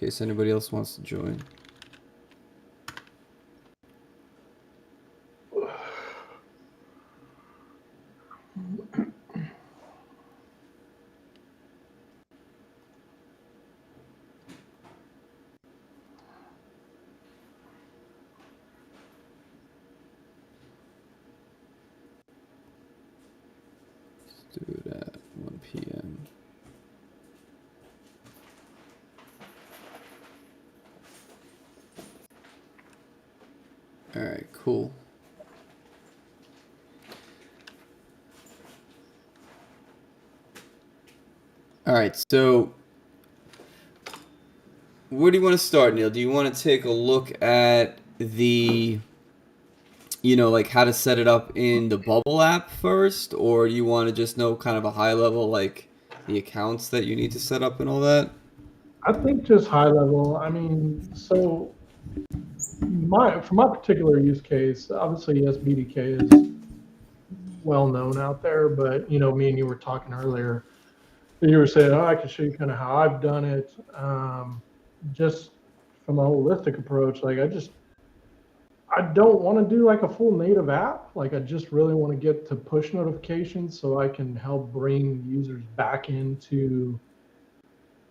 case anybody else wants to join. Let's do it at 1 p.m. All right, cool. All right, so where do you want to start, Neil? Do you want to take a look at the, like how to set it up in the Bubble app first, or do you want to just know kind of a high level, like the accounts that you need to set up and all that? I think just high level. I mean, so for my particular use case, obviously yes, BDK is well known out there, but me and you were talking earlier. You were saying, oh, I can show you kind of how I've done it. Just from a holistic approach, like I don't want to do like a full native app. Like I just really want to get to push notifications so I can help bring users back into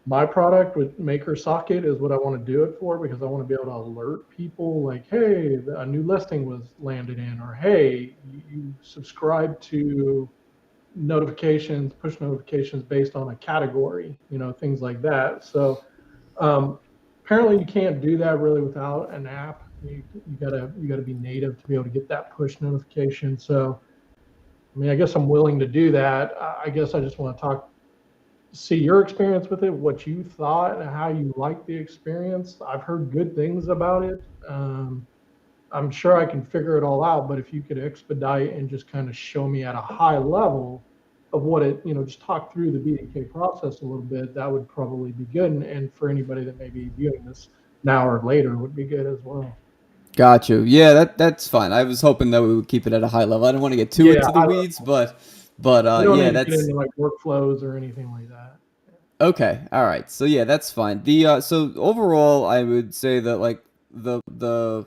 my product with MakerSocket is what I want to do it for, because I want to be able to alert people like, hey, a new listing was landed in, or hey, you subscribe to notifications, push notifications based on a category, things like that. So apparently you can't do that really without an app. You gotta be native to be able to get that push notification. So I mean, I guess I'm willing to do that. I guess I just want to see your experience with it, what you thought, and how you liked the experience. I've heard good things about it. I'm sure I can figure it all out, but if you could expedite and just kind of show me at a high level of what it, just talk through the BDK process a little bit, that would probably be good. And for anybody that may be viewing this now or later would be good as well. Got you. Yeah, that's fine. I was hoping that we would keep it at a high level. I don't want to get too Yeah, into the weeds, but you don't yeah, need to get that's into like workflows or anything like that. okay. All right. So yeah, that's fine. The so overall, I would say that like the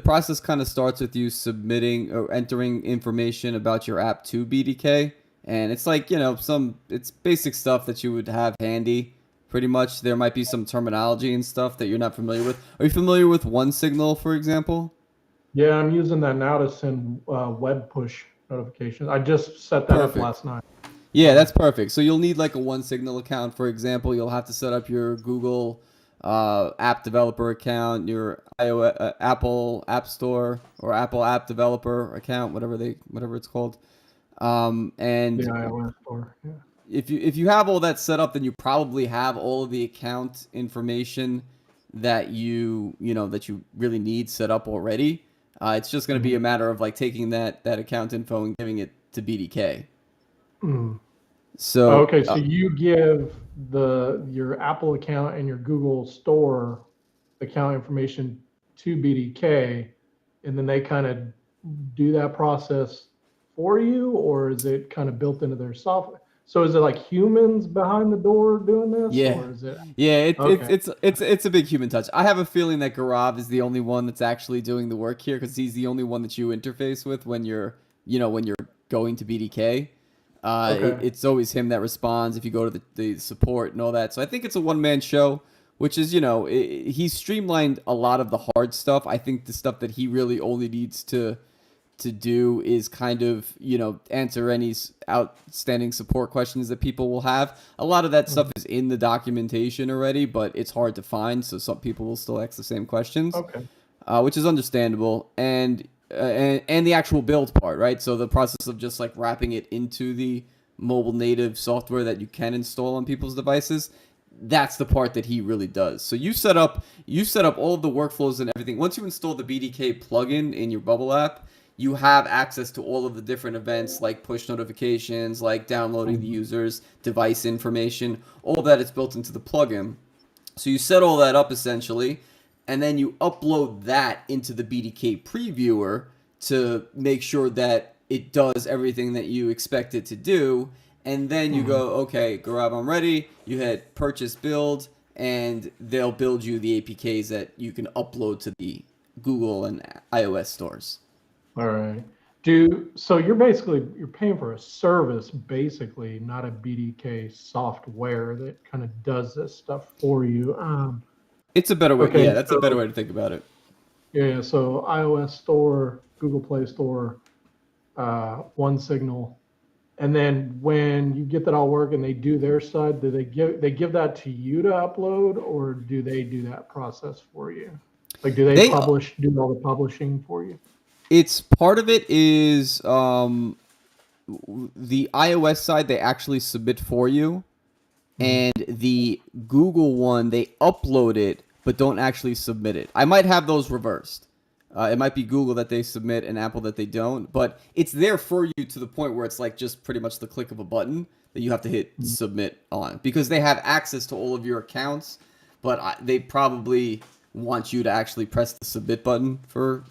process kind of starts with you submitting or entering information about your app to BDK, and it's like it's basic stuff that you would have handy. Pretty much, there might be some terminology and stuff that you're not familiar with. Are you familiar with OneSignal, for example? Yeah, I'm using that now to send web push notifications. I just set that up Perfect. last night. Yeah, So that's perfect. So you'll need like a OneSignal account, for example. You'll have to set up your Google app developer account, your Apple App Store or Apple App Developer account, whatever it's called. the And iOS store. Yeah. if you have all that set up, then you probably have all of the account information that you really need set up already. It's just going to be Mm-hmm. a matter of like taking that account info and giving it to BDK. Mm. So Okay, so you give your Apple account and your Google Store account information to BDK, and then they kind of do that process for you, or is it kind of built into their software? So is it like humans behind the door doing this, yeah, or is it yeah, okay? it's a big human touch. I have a feeling that Gaurav is the only one that's actually doing the work here because he's the only one that you interface with when you're going to BDK. Okay. It's always him that responds if you go to the support and all that. So I think it's a one man show, which is he's streamlined a lot of the hard stuff. I think the stuff that he really only needs to do is kind of answer any outstanding support questions that people will have. A lot of that stuff Mhm. is in the documentation already, but it's hard to find, so some people will still ask the same questions, Okay. which is understandable. And the actual build part, right? So the process of just like wrapping it into the mobile native software that you can install on people's devices, that's the part that he really does. So you set up all of the workflows and everything. Once you install the BDK plugin in your Bubble app, you have access to all of the different events like push notifications, like downloading the Mhm. user's device information. All of that is built into the plugin. So you set all that up essentially, and then you upload that into the BDK previewer to make sure that it does everything that you expect it to do. And then you Mhm. go, okay, Gaurav, I'm ready. You hit purchase build, and they'll build you the APKs that you can upload to the Google and iOS stores. All right. So you're paying for a service, basically, not a BDK software that kind of does this stuff for you. It's a better way. Okay, Yeah, that's a so- better way to think about it. Yeah, so iOS Store, Google Play Store, One Signal, and then when you get that all working, they do their side. Do they give that to you to upload, or do they do that process for you? Like, do they do all the publishing for you? It's part of it is the iOS side they actually submit for you, and the Google one they upload it but don't actually submit it. I might have those reversed. It might be Google that they submit and Apple that they don't, but it's there for you to the point where it's like just pretty much the click of a button that you have to hit submit on, because they have access to all of your accounts, but they probably want you to actually press the submit button for.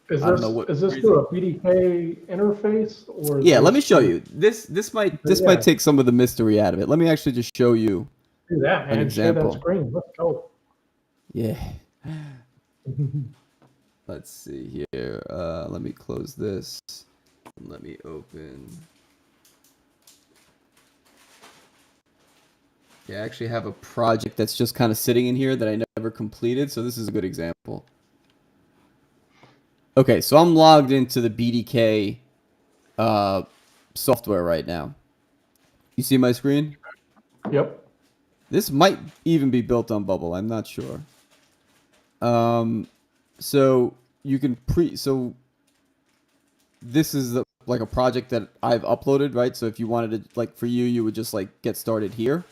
Is I don't know what this reason. through a BDK interface, or? Yeah, let me show you. This might Yeah. take some of the mystery out of it. Let me actually just show you. Do that, man. An Share that example. screen. Let's go. Yeah. Let's see here. Let me close this. Let me open. Yeah, I actually have a project that's just kind of sitting in here that I never completed, so this is a good example. Okay, so I'm logged into the BDK software right now. You see my screen? Yep. This might even be built on Bubble. I'm not sure. So you can so this is like a project that I've uploaded, right? So if you wanted to, like, for you would just like get started here,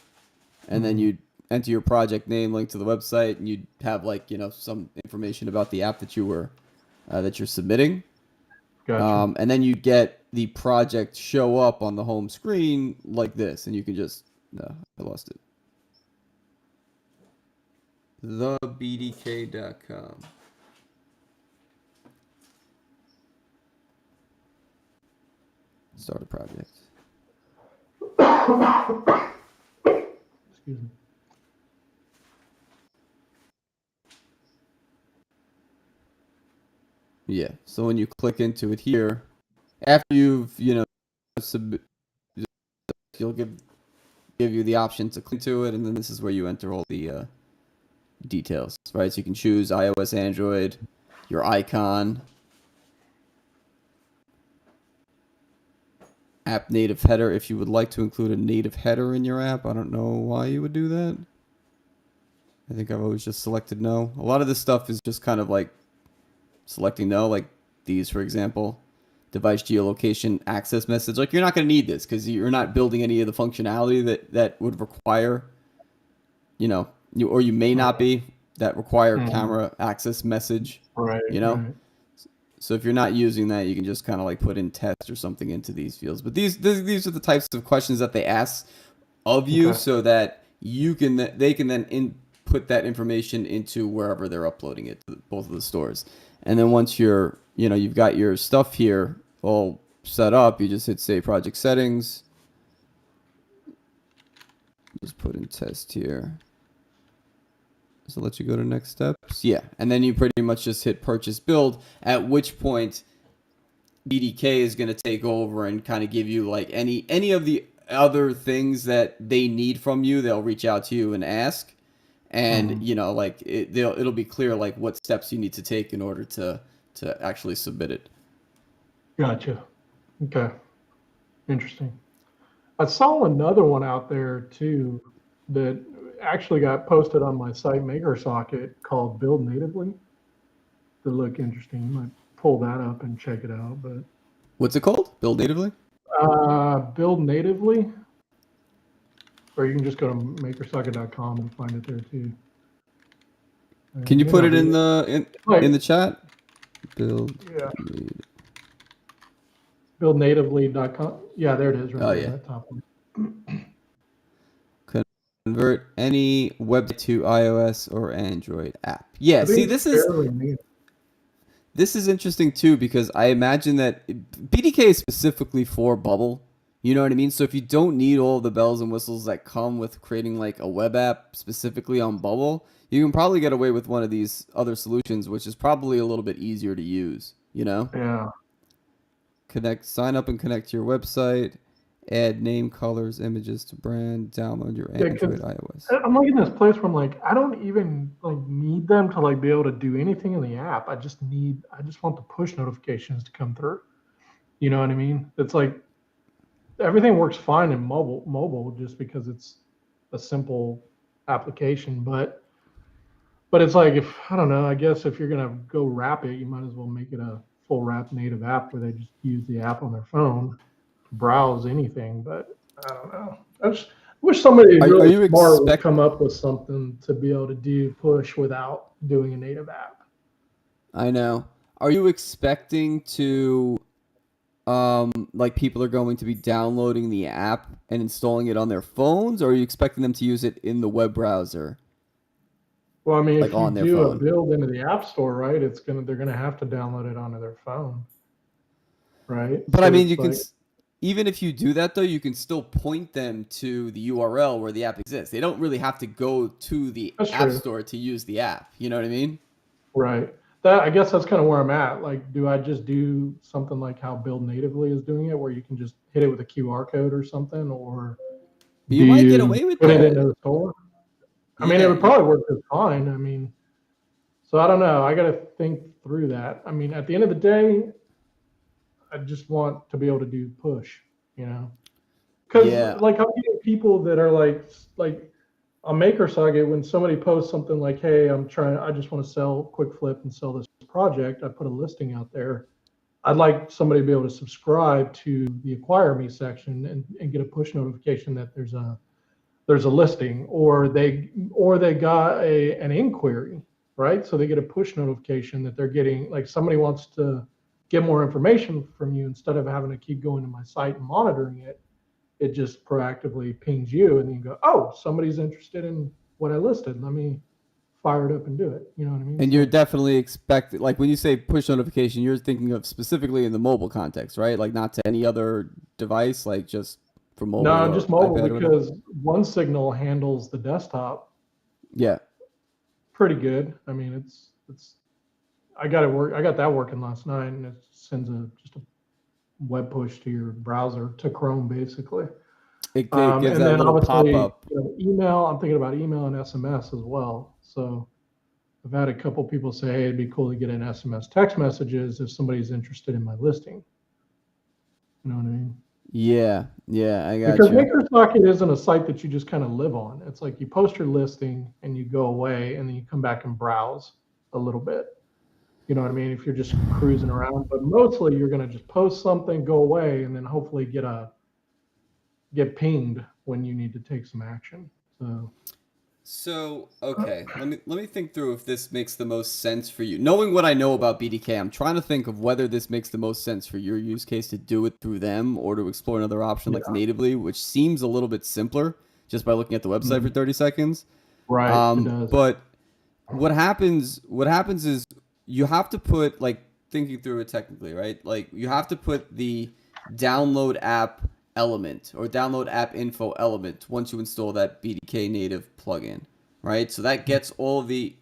and then you'd enter your project name, link to the website, and you'd have, like, you know, some information about the app that you're submitting. Gotcha. And then you'd get the project show up on the home screen like this, and you can just no, I lost it. TheBDK.com. Start a project. Excuse me. Yeah. So when you click into it here, after you've, you know, you'll give you the option to click to it, and then this is where you enter all the details, right? So you can choose iOS, Android, your icon, app native header. If you would like to include a native header in your app, I don't know why you would do that. I think I've always just selected no. A lot of this stuff is just kind of like selecting no, like these, for example. Device geolocation access message. Like, you're not going to need this because you're not building any of the functionality that would require, you know, you may not be, that require camera access message. Right. You know? Right. So if you're not using that, you can just kind of like put in test or something into these fields. But these are the types of questions that they ask of you, so that they can then input that information into wherever they're uploading it to both of the stores. And then once you've got your stuff here all set up, you just hit save project settings. Just put in test here. So let you go to next steps. Yeah. And then you pretty much just hit purchase build, at which point BDK is going to take over and kind of give you like any of the other things that they need from you. They'll reach out to you and ask. And, you know, like it'll be clear like what steps you need to take in order to actually submit it. Gotcha. Okay. Interesting. I saw another one out there too that actually got posted on my site MakerSocket called Build Natively. That look interesting. You might pull that up and check it out. But What's it called? Build Natively? Build Natively. Or you can just go to makersocket.com and find it there too. Can you put it in the chat? Build. Yeah. Buildnatively.com. Yeah, there it is. Right there, yeah. that top one. Convert any web to iOS or Android app. Yeah, see, this is interesting too, because I imagine that BDK is specifically for Bubble, You know what I mean? So if you don't need all the bells and whistles that come with creating like a web app specifically on Bubble, you can probably get away with one of these other solutions, which is probably a little bit easier to use, you know? Yeah. Sign up and connect to your website, add name, colors, images to brand, download your Yeah, Android, because iOS. I'm like in this place where I'm like, I don't even like need them to like be able to do anything in the app. I just want the push notifications to come through. You know what I mean? It's like everything works fine in mobile just because it's a simple application. But it's like, if I don't know, I guess if you're gonna go wrap it, you might as well make it a full wrap native app where they just use the app on their phone to browse anything. But I don't know. I just wish somebody Are really you smart would expect? come up with something to be able to do push without doing a native app. I know. Are you expecting to like people are going to be downloading the app and installing it on their phones, or are you expecting them to use it in the web browser, Well, I mean, like if you on their do a phone? build into the app store, right, they're gonna have to download it onto their phone, right? But I So mean, it's like even if you do that though, you can still point them to the URL where the app exists. They don't really have to go to the that's app true. store to use the app. You know what I mean? Right. That I guess that's kind of where I'm at. Like, do I just do something like how Build Natively is doing it, where you can just hit it with a QR code or something, or do You might get you away with put it that. into the store? I mean, it Yeah, would probably work just fine. I mean, so I don't know. I got to think through that. I mean, at the end of the day, I just want to be able to do push, you know, because yeah. like I'm getting people that are like on Maker Saga, when somebody posts something like, "Hey, I just want to sell Quick Flip and sell this project," I put a listing out there. I'd like somebody to be able to subscribe to the Acquire Me section and get a push notification that there's a listing, or they got an inquiry, right? So they get a push notification that they're getting, like, somebody wants to get more information from you. Instead of having to keep going to my site and monitoring it, it just proactively pings you, and then you go, oh, somebody's interested in what I listed. Let me fire it up and do it. You know what I mean? And you're So definitely expected, like when you say push notification, you're thinking of specifically in the mobile context, right? Like not to any other device, like just for mobile no, or just mobile, iPad or whatever. because One Signal handles the desktop Yeah. pretty good. I mean, it's I got it work. I got that working last night, and it sends just a web push to your browser, to Chrome, basically. It gives And that then little pop obviously, up. email. I'm thinking about email and SMS as well. So I've had a couple people say, "Hey, it'd be cool to get an SMS text messages if somebody's interested in my listing." You know what I mean? Yeah, yeah, I got Because you. MakerSocket isn't a site that you just kind of live on. It's like you post your listing and you go away, and then you come back and browse a little bit. You know what I mean? If you're just cruising around, but mostly you're going to just post something, go away, and then hopefully get pinged when you need to take some action. So So, okay, let me think through if this makes the most sense for you. Knowing what I know about BDK, I'm trying to think of whether this makes the most sense for your use case to do it through them or to explore another option like yeah, natively, which seems a little bit simpler just by looking at the website for mhm. 30 seconds. Right, it does. But what happens is you have to put, like, thinking through it technically, right? Like you have to put the download app element or download app info element once you install that BDK native plugin, right? So that gets all the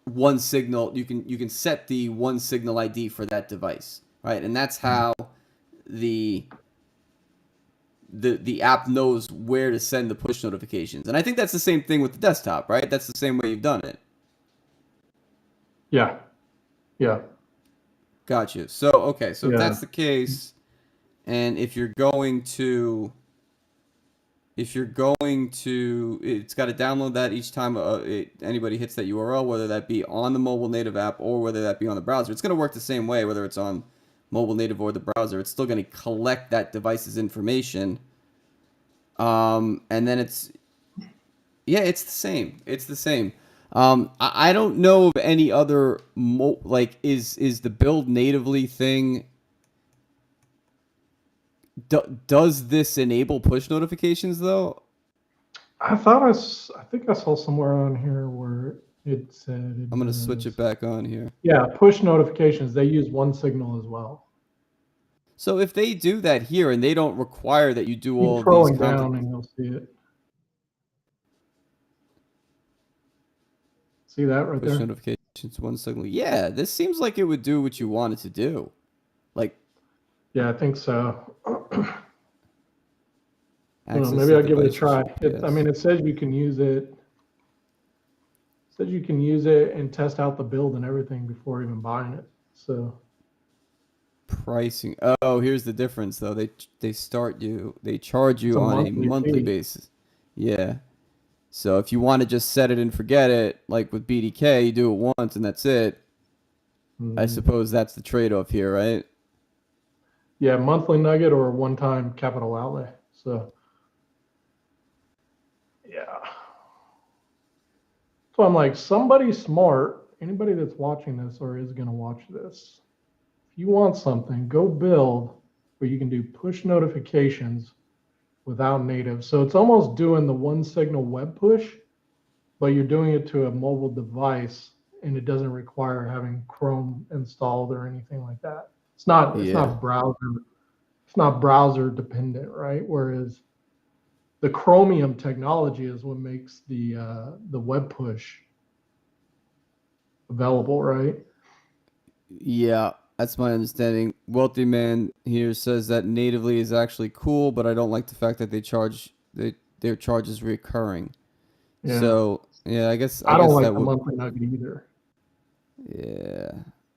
one signal. You can set the one signal ID for that device, right? And that's how the the app knows where to send the push notifications. And I think that's the same thing with the desktop, right? That's the same way you've done it. Yeah, yeah, Gotcha. So okay, so if yeah. that's the case, and if you're going to, it's got to download that each time anybody hits that URL, whether that be on the mobile native app or whether that be on the browser. It's going to work the same way, whether it's on mobile native or the browser. It's still going to collect that device's information. And then yeah, it's the same. It's the same. I don't know of any other like is the build natively thing. Does this enable push notifications though? I think I saw somewhere on here where it said it I'm gonna switch it does. back on here. Yeah, push notifications. They use One Signal as well. So if they do that here and they don't require that you do Keep all of these scrolling down and you'll see it. See that right push there? notifications one second. Yeah, this seems like it would do what you want it to do. Like Yeah, I think so. access Maybe to I'll give it a devices, try. GPS. I mean, it says you can use it. It says you can use it and test out the build and everything before even buying it. So Pricing. Oh, here's the difference though. They charge it's you a on a monthly monthly fee. basis. Yeah. So if you want to just set it and forget it, like with BDK, you do it once and that's it. I Mm. suppose that's the trade-off here, right? Yeah, monthly nugget or one-time capital outlay. So yeah. So I'm like, somebody smart, anybody that's watching this or is going to watch this, if you want something, go build where you can do push notifications without native. So it's almost doing the one signal web push, but you're doing it to a mobile device and it doesn't require having Chrome installed or anything like that. It's not Yeah. browser dependent, right? Whereas the Chromium technology is what makes the web push available, right? Yeah, that's my understanding. Wealthy man here says that natively is actually cool, but I don't like the fact that their charge is recurring. Yeah. So yeah, I I don't guess like that the would monthly nugget either. yeah,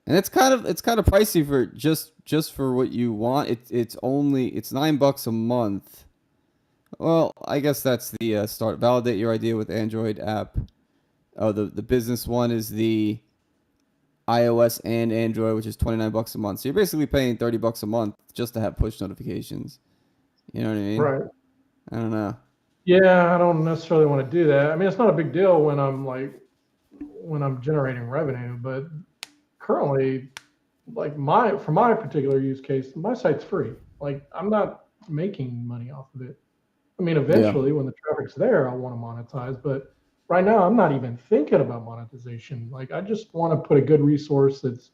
and it's kind of pricey for just for what you want. It's $9 a month. Well, I guess that's the start. Validate your idea with Android app. Oh, the business one is the iOS and Android, which is $29 a month. So you're basically paying $30 a month just to have push notifications. You know what I mean? Right. I don't know. Yeah, I don't necessarily want to do that. I mean, it's not a big deal when I'm generating revenue, but currently, like for my particular use case, my site's free. Like I'm not making money off of it. I mean, Yeah. eventually when the traffic's there, I'll want to monetize, but right now I'm not even thinking about monetization. Like I just want to put a good resource that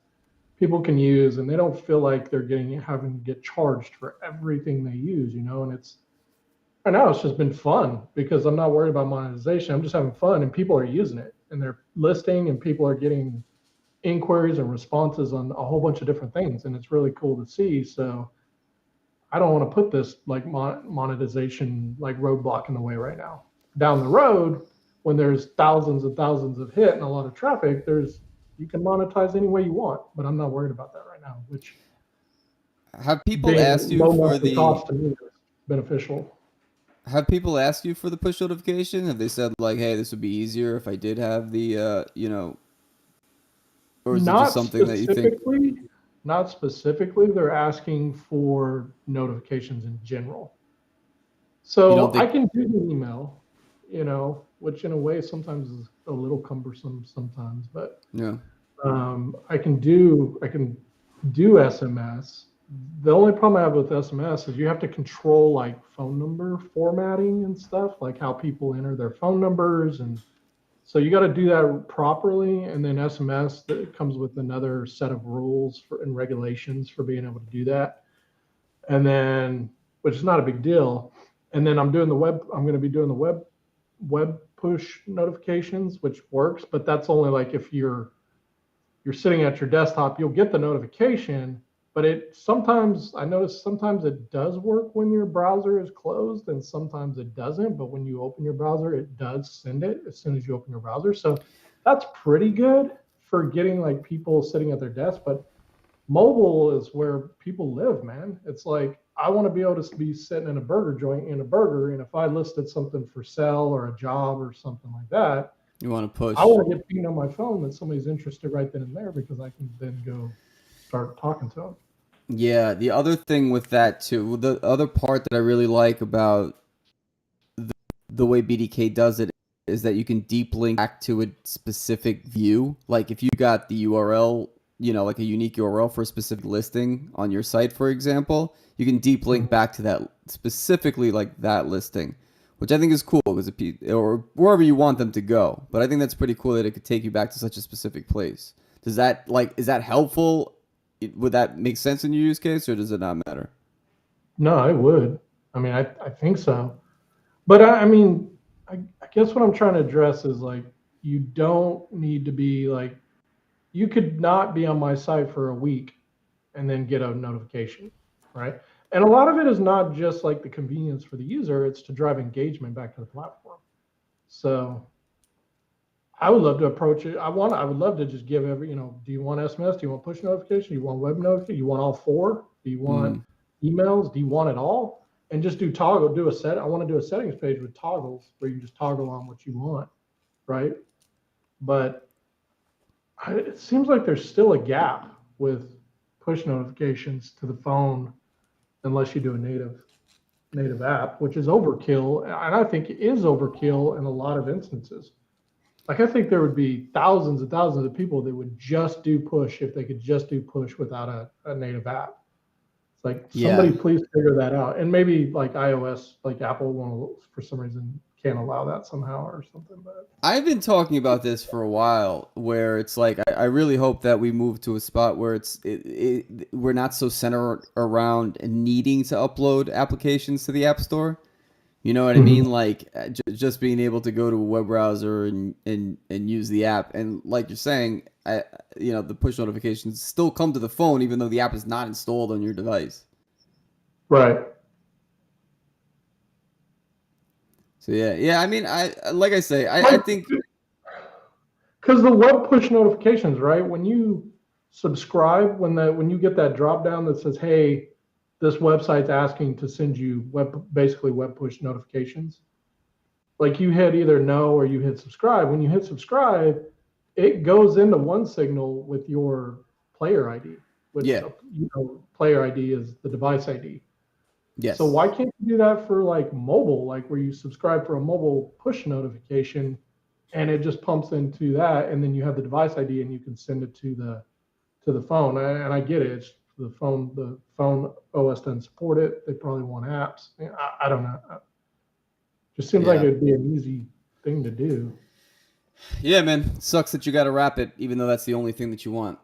people can use and they don't feel like they're having to get charged for everything they use, and right now it's just been fun because I'm not worried about monetization. I'm just having fun and people are using it and they're listing and people are getting inquiries and responses on a whole bunch of different things. And it's really cool to see. So I don't want to put this like monetization like roadblock in the way right now. Down the road, when there's thousands and thousands of hit and a lot of traffic, you can monetize any way you want, but I'm not worried about that right now, which Have people being asked you low for monthly the cost to me is beneficial. have people asked you for the push notification? Have they said like, "Hey, this would be easier if I did have the or is it just Not something that you think specifically, not specifically. They're asking for notifications in general. you don't So I think can do the email, which in a way sometimes is a little cumbersome sometimes, but yeah. I can do SMS. The only problem I have with SMS is you have to control like phone number formatting and stuff, like how people enter their phone numbers, and so you got to do that properly. And then SMS that comes with another set of rules and regulations for being able to do that. And then, which is not a big deal. And then I'm going to be doing the web push notifications, which works, but that's only like if you're sitting at your desktop, you'll get the notification, but I notice sometimes it does work when your browser is closed and sometimes it doesn't, but when you open your browser, it does send it as soon as you open your browser. So that's pretty good for getting like people sitting at their desk, but mobile is where people live, man. It's like I want to be able to be sitting in a burger joint in a burger, and if I listed something for sale or a job or something like that, You want to I push? want to get pinged on my phone that somebody's interested right then and there because I can then go start talking to them. Yeah, the other thing with that too, the other part that I really like about the way BDK does it is that you can deep link back to a specific view. Like if you got the URL, like a unique URL for a specific listing on your site, for example, you can deep link back to that specifically like that listing, which I think is cool because or wherever you want them to go. But I think that's pretty cool that it could take you back to such a specific place. Is that helpful would that make sense in your use case, or does it not matter? No, it would. I mean, I think so. But I mean, I guess what I'm trying to address is like, you don't need to be like, you could not be on my site for a week and then get a notification, right? And a lot of it is not just like the convenience for the user, it's to drive engagement back to the platform. So I would love to approach it. I would love to just give every, do you want SMS? Do you want push notification? Do you want web notification? Do you want all four? Do you want Mm. emails? Do you want it all? And just do toggle, do a set. I want to do a settings page with toggles where you can just toggle on what you want, right? But it seems like there's still a gap with push notifications to the phone unless you do a native app, which is overkill. And I think it is overkill in a lot of instances. Like I think there would be thousands and thousands of people that would just do push if they could just do push without a native app. It's like Yeah. somebody please figure that out. And maybe like iOS, like Apple won't for some reason can't allow that somehow or something. But I've been talking about this for a while, where it's like I really hope that we move to a spot where we're not so centered around needing to upload applications to the App Store. You know what I mean? Like just being able to go to a web browser and use the app, and like you're saying, the push notifications still come to the phone even though the app is not installed on your device. right. So yeah. I mean, like I say, I think Because the web push notifications, right? When you subscribe, when you get that drop down that says, "Hey, this website's asking to send you basically web push notifications," like you hit either no or you hit subscribe. When you hit subscribe, it goes into one signal with your player ID, which yeah, player ID is the device ID. So yes, why can't you do that for like mobile, like where you subscribe for a mobile push notification and it just pumps into that and then you have the device ID and you can send it to the phone. And I get it. It's the phone OS doesn't support it. They probably want apps. I don't know. It just seems like yeah, it'd be an easy thing to do. yeah, man. Sucks that you got to wrap it, even though that's the only thing that you want.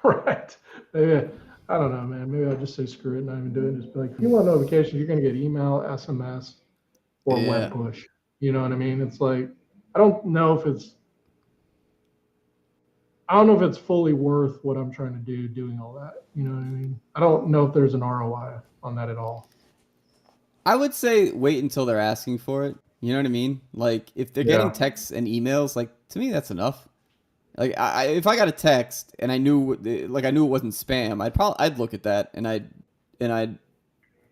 Right. Maybe I don't know, man. Maybe I'll just say screw it, not even do it. Just be like, if you want notifications, you're gonna get email, SMS, or web Yeah. push. You know what I mean? It's like I don't know if it's I don't know if it's fully worth what I'm trying to do doing all that. You know what I mean? I don't know if there's an ROI on that at all. I would say wait until they're asking for it. You know what I mean? Like if they're getting Yeah. texts and emails, like to me that's enough. Like if I got a text and I knew it wasn't spam, I'd look at that and I'd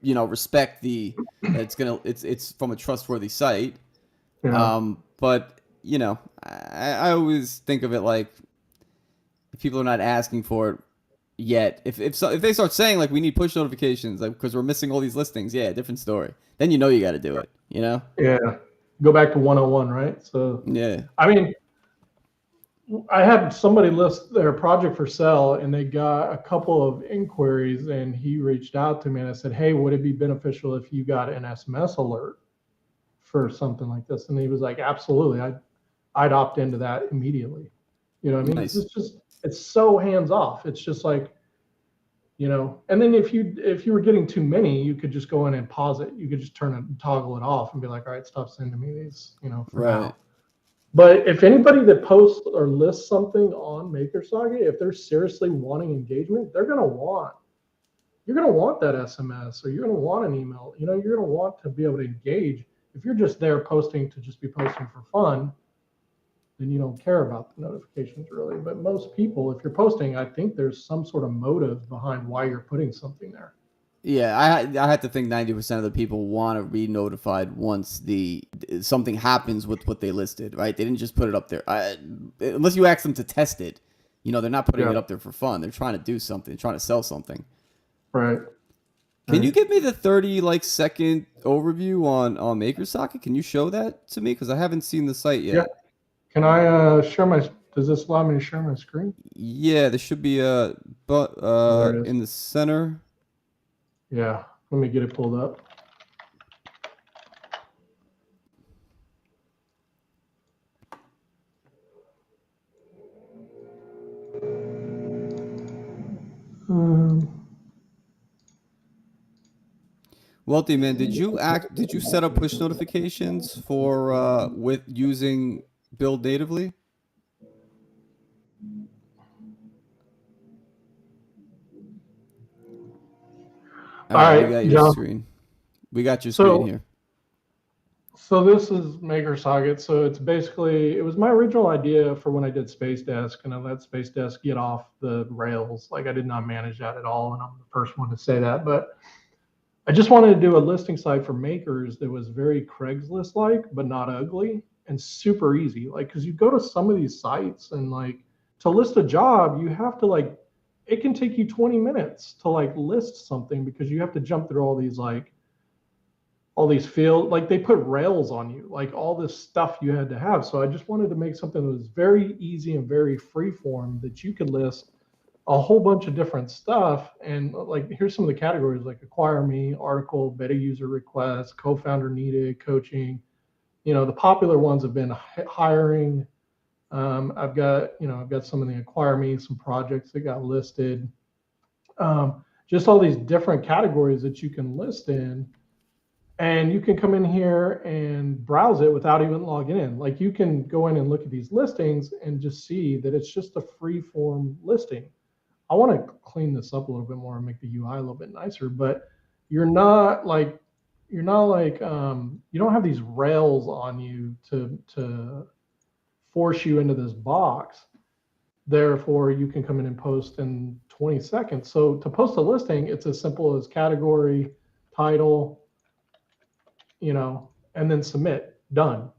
respect that it's from a trustworthy site. Yeah. But I always think of it like if people are not asking for it yet, if they start saying like we need push notifications like because we're missing all these listings, yeah, different story. Then you got to do it. You know? Yeah. Go back to 101, right? So, Yeah. I mean, I had somebody list their project for sale and they got a couple of inquiries and he reached out to me and I said, "Hey, would it be beneficial if you got an SMS alert for something like this?" And he was like, "Absolutely. I'd opt into that immediately." You know what I mean? Nice. It's so hands off. It's just like, and then if you were getting too many, you could just go in and pause it. You could just turn it and toggle it off and be like, "All right, stop sending me these, for Right. now." But if anybody that posts or lists something on Maker Saga, if they're seriously wanting engagement, you're gonna want that SMS or you're gonna want an email. You're gonna want to be able to engage. If you're just there posting to just be posting for fun, then you don't care about the notifications really. But most people, if you're posting, I think there's some sort of motive behind why you're putting something there. Yeah, I had to think 90% of the people want to be notified once the something happens with what they listed, right? They didn't just put it up there. Unless you ask them to test it, they're not putting Yeah. it up there for fun. They're trying to do something, trying to sell something. Right. Can you Right. give me the 30 second overview on Maker Socket? Can you show that to me cuz I haven't seen the site Yeah. yet. Can I share my? Does this allow me to share my screen? Yeah, there should be a but Oh, there it is. in the center. Yeah. Let me get it pulled up. Welty, man, did you set up push notifications for with using Build natively? All All right, we got right, your John. screen. We got your screen So here. so this is Maker Socket. So it's basically, it was my original idea for when I did Space Desk, and I let Space Desk get off the rails. Like I did not manage that at all, and I'm the first one to say that. But I just wanted to do a listing site for makers that was very Craigslist like, but not ugly and super easy. Like, cause you go to some of these sites and like to list a job, you have to like, it can take you 20 minutes to like list something because you have to jump through all these fields, like they put rails on you, like all this stuff you had to have. So I just wanted to make something that was very easy and very free form that you could list a whole bunch of different stuff. And like, here's some of the categories like acquire me, article, beta user request, co-founder needed, coaching. The popular ones have been hiring. I've got some of the acquire me, some projects that got listed. Just all these different categories that you can list in. And you can come in here and browse it without even logging in. Like you can go in and look at these listings and just see that it's just a free form listing. I want to clean this up a little bit more and make the UI a little bit nicer, but you're not like you don't have these rails on you to force you into this box. Therefore, you can come in and post in 20 seconds. So to post a listing, it's as simple as category, title, and then submit, done,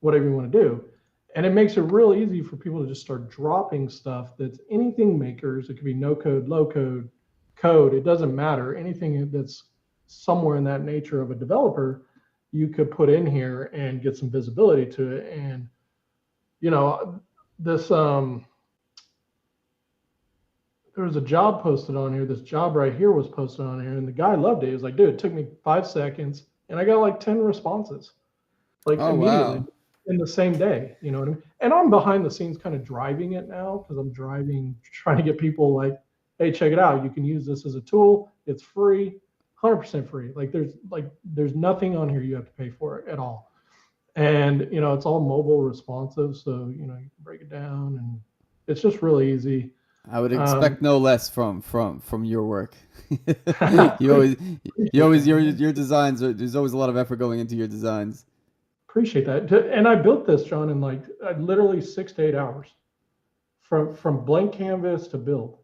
whatever you want to do. And it makes it real easy for people to just start dropping stuff that's anything makers. It could be no code, low code, code. It doesn't matter. Anything that's somewhere in that nature of a developer, you could put in here and get some visibility to it. And, this, there was a job posted on here. This job right here was posted on here, and the guy loved it. He was like, dude, it took me 5 seconds and I got like 10 responses, like Oh immediately wow. in the same day. You know what I mean? And I'm behind the scenes kind of driving it now because I'm driving, trying to get people like, hey, check it out. You can use this as a tool. It's free, 100% free. Like there's nothing on here you have to pay for it at all. And it's all mobile responsive, so you can break it down, and it's just really easy. I would Um, expect no less from your work. you always you appreciate always that, man. your designs are, there's always a lot of effort going into your designs. Appreciate that. And I built this, John, in like literally 6 to 8 hours from blank canvas to build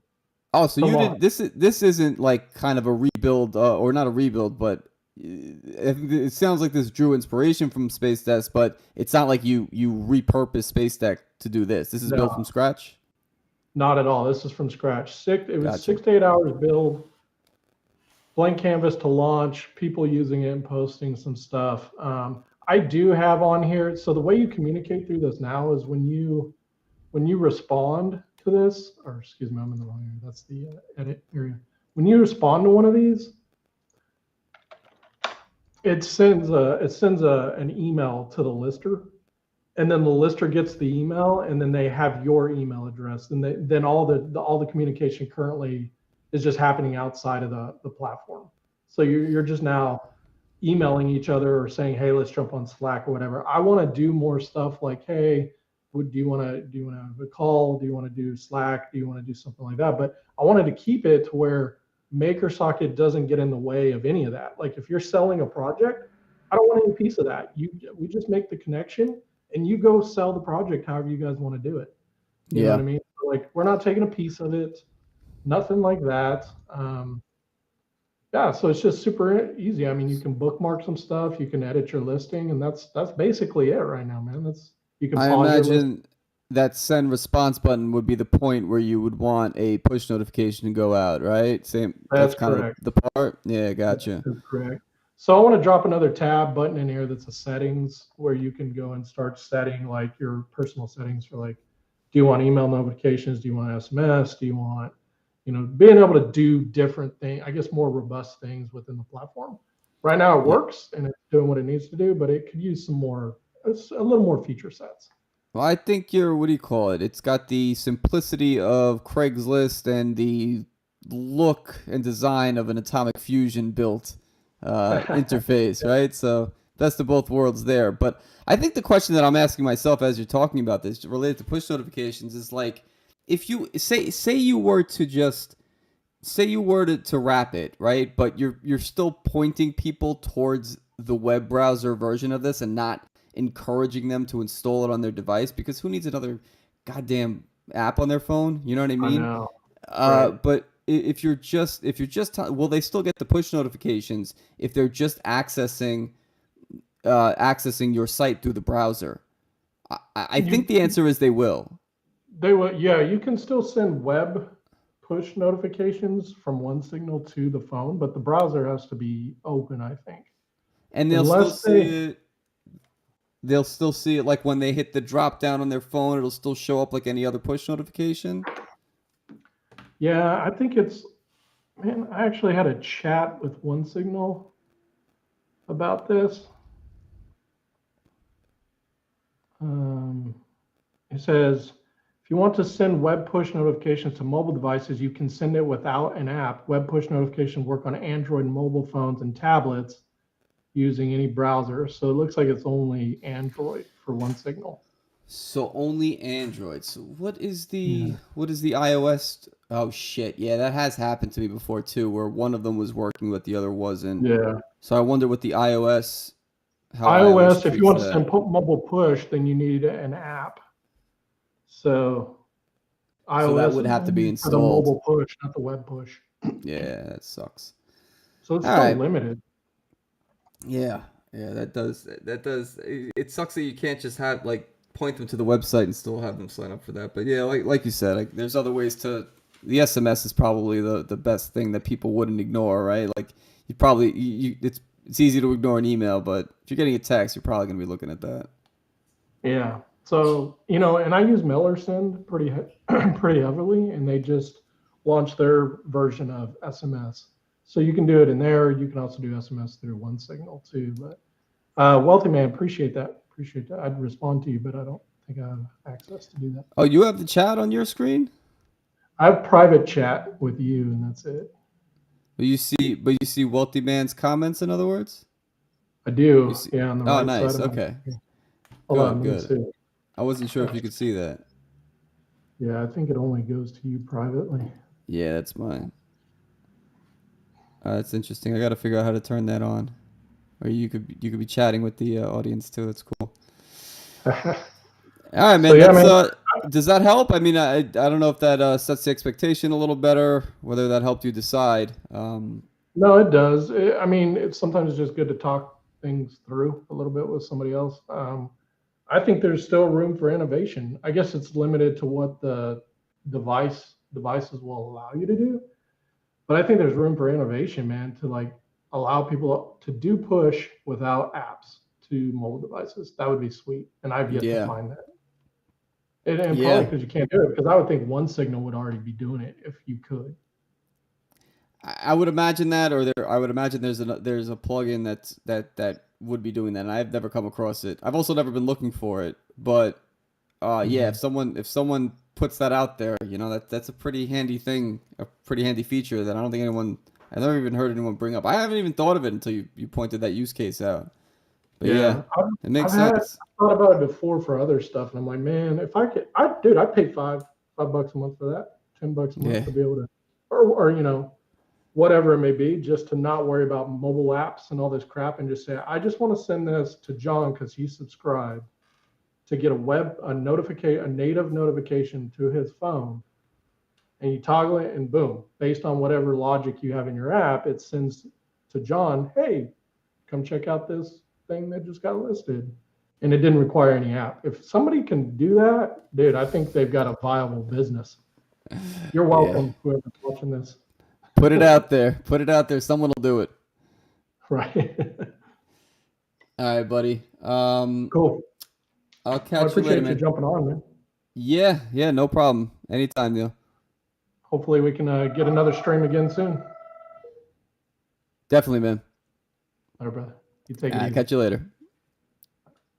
Oh, so to you launch. did this isn't like kind of a rebuild or not a rebuild, but I think it sounds like this drew inspiration from Space Desk, but it's not like you repurposed Space Deck to do this. This is built from No, scratch. not at all. This is from scratch. It was Gotcha. 6 to 8 hours build, blank canvas to launch, people using it and posting some stuff. I do have on here. So the way you communicate through this now is when you respond to this, or excuse me, I'm in the wrong area. That's the edit area. When you respond to one of these, it sends an email to the lister, and then the lister gets the email, and then they have your email address, and then all the communication currently is just happening outside of the platform. So you're just now emailing each other or saying, hey, let's jump on Slack or whatever. I want to do more stuff like, hey, do you want to have a call? Do you want to do Slack? Do you want to do something like that? But I wanted to keep it to where MakerSocket doesn't get in the way of any of that. Like if you're selling a project, I don't want any piece of that. We just make the connection and you go sell the project however you guys want to do it. You know what Yeah. I mean? Like we're not taking a piece of it, nothing like that. Yeah, so it's just super easy. I mean, you can bookmark some stuff, you can edit your listing, and that's basically it right now, man. That's You can I pause your list. imagine that send response button would be the point where you would want a push notification to go out, right? Same. That's That's kind of correct. the part. Yeah, gotcha. That's correct. So I want to drop another tab button in here that's a settings where you can go and start setting like your personal settings for like, do you want email notifications? Do you want SMS? Do you want, being able to do different things, I guess more robust things within the platform. Right now it Yeah. works and it's doing what it needs to do, but it could use a little more feature sets. Well, I think you're, what do you call it? It's got the simplicity of Craigslist and the look and design of an Atomic Fusion built. interface, right? So best of both worlds there. But I think the question that I'm asking myself as you're talking about this related to push notifications is like, if you say you were to just say you were to wrap it, right? But you're still pointing people towards the web browser version of this and not encouraging them to install it on their device, because who needs another goddamn app on their phone? You know what I I mean? know. Right. But if you're just will they still get the push notifications if they're just accessing your site through the browser? I think the answer is they will. They will. Yeah, you can still send web push notifications from one signal to the phone, but the browser has to be open, I think. And Unless they, they'll still see it like when they hit the drop down on their phone, it'll still show up like any other push notification. yeah, I think it's, man, I actually had a chat with One Signal about this. It says, if you want to send web push notifications to mobile devices, you can send it without an app. Web push notifications work on Android mobile phones and tablets using any browser. So it looks like it's only Android for One Signal. So only Android. So what is the Yeah. iOS? Oh shit. Yeah, that has happened to me before too, where one of them was working but the other wasn't. Yeah. So I wonder what the iOS how iOS, if you treats want to that. send mobile push, then you need an app. So So that iOS would is have to be only for the installed. mobile push, not the web push. Yeah, that sucks. So it's All still right. limited. Yeah. Yeah, that does. It sucks that you can't just have like point them to the website and still have them sign up for that. But yeah, like you said, like there's other ways to. The SMS is probably the best thing that people wouldn't ignore, right? Like you probably it's easy to ignore an email, but if you're getting a text, you're probably gonna be looking at that. Yeah. So, and I use MailerSend pretty heavily, and they just launched their version of SMS. So you can do it in there. You can also do SMS through One Signal too. But Wealthy Man, appreciate that. Appreciate that. I'd respond to you, but I don't think I have access to do that. Oh, you have the chat on your screen? I have private chat with you, and that's it. But you see Wealthy Man's comments, in other words? I do. You see, Yeah, on the oh, right nice. side of my. Okay. Hold on, let me Good. see. I wasn't sure if you could see that. Yeah, I think it only goes to you privately. Yeah, that's mine. That's interesting. I got to figure out how to turn that on. Or you could be chatting with the audience too. That's cool. All right, man. So, yeah, Does that help? I mean, I don't know if that sets the expectation a little better, whether that helped you decide. No, it does. I mean, it's sometimes just good to talk things through a little bit with somebody else. I think there's still room for innovation. I guess it's limited to what the devices will allow you to do. But I think there's room for innovation, man, to like allow people to do push without apps to mobile devices. That would be sweet. And I've yet to find that. And probably because you can't do it, because I would think One Signal would already be doing it if you could. I would imagine that, I would imagine there's a plugin that would be doing that. And I've never come across it. I've also never been looking for it, but yeah, if someone puts that out there, that's a pretty handy thing, a pretty handy feature that I don't think I've never even heard anyone bring up. I haven't even thought of it until you pointed that use case out. But yeah, it makes sense. I thought about it before for other stuff, and I'm like, man, if I could, I'd pay $5 a month for that, $10 a month to be able to, or whatever it may be, just to not worry about mobile apps and all this crap, and just say, I just want to send this to John because he's subscribed to get a native notification to his phone, and you toggle it, and boom, based on whatever logic you have in your app, it sends to John, hey, come check out this thing that just got listed. And it didn't require any app. If somebody can do that, dude, I think they've got a viable business. You're welcome, whoever's watching this. Put it out there. Put it out there. Someone will do it. Right. All right, buddy. Cool. I'll catch you later, man. I appreciate you jumping on, man. Yeah, no problem. Anytime, Neil. Hopefully we can get another stream again soon. Definitely, man. All right, brother. You take it easy. Catch you later.